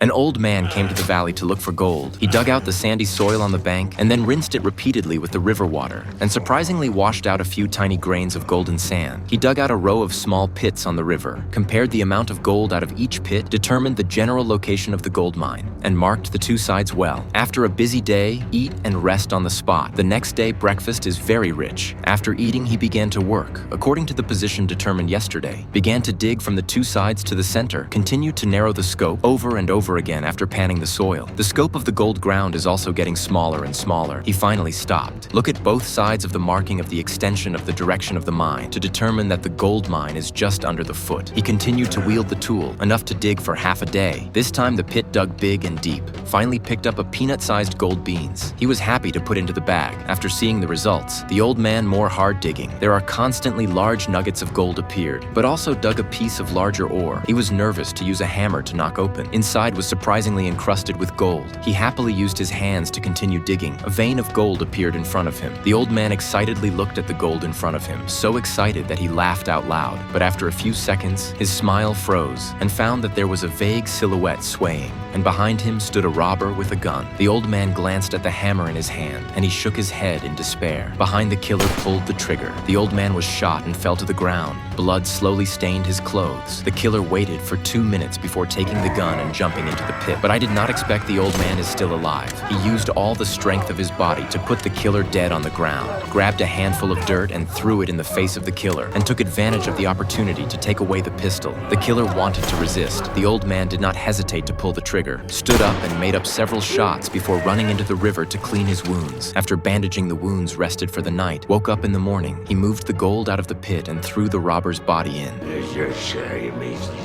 An old man came to the valley to look for gold. He dug out the sandy soil on the bank and then rinsed it repeatedly with the river water, and surprisingly washed out a few tiny grains of golden sand. He dug out a row of small pits on the river, compared the amount of gold out of each pit, determined the general location of the gold mine, and marked the two sides well. After a busy day, eat and rest on the spot. The next day, breakfast is very rich. After eating, he began to work, according to the position determined yesterday, began to dig from the two sides to the center, continued to narrow the scope over and over again after panning the soil. The scope of the gold ground is also getting smaller and smaller. He finally stopped. Look at both sides of the marking of the extension of the direction of the mine to determine that the gold mine is just under the foot. He continued to wield the tool, enough to dig for half a day. This time the pit dug big and deep, finally picked up a peanut-sized gold beans. He was happy to put into the bag. After seeing the results, the old man more hard digging. There are constantly large nuggets of gold appeared, but also dug a piece of larger ore. He was nervous to use a hammer to knock open. Inside was surprisingly encrusted with gold. He happily used his hands to continue digging. A vein of gold appeared in front of him. The old man excitedly looked at the gold in front of him, so excited that he laughed out loud. But after a few seconds, his smile froze and found that there was a vague silhouette swaying, and behind him stood a robber with a gun. The old man glanced at the hammer in his hand, and he shook his head in despair. Behind the killer pulled the trigger. The old man was shot and fell to the ground. Blood slowly stained his clothes. The killer waited for 2 minutes before taking the gun and jumping into the pit. But I did not expect the old man is still alive. He used all the strength of his body to put the killer dead on the ground, grabbed a handful of dirt and threw it in the face of the killer, and took advantage of the opportunity to take away the pistol. The killer wanted to resist. The old man did not hesitate to pull the trigger, stood up and made up several shots before running into the river to clean his wounds. After bandaging the wounds, rested for the night, woke up in the morning. He moved the gold out of the pit and threw the robber's body in.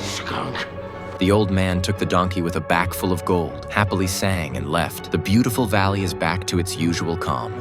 Skunk. The old man took the donkey with a back full of gold, happily sang and left. The beautiful valley is back to its usual calm.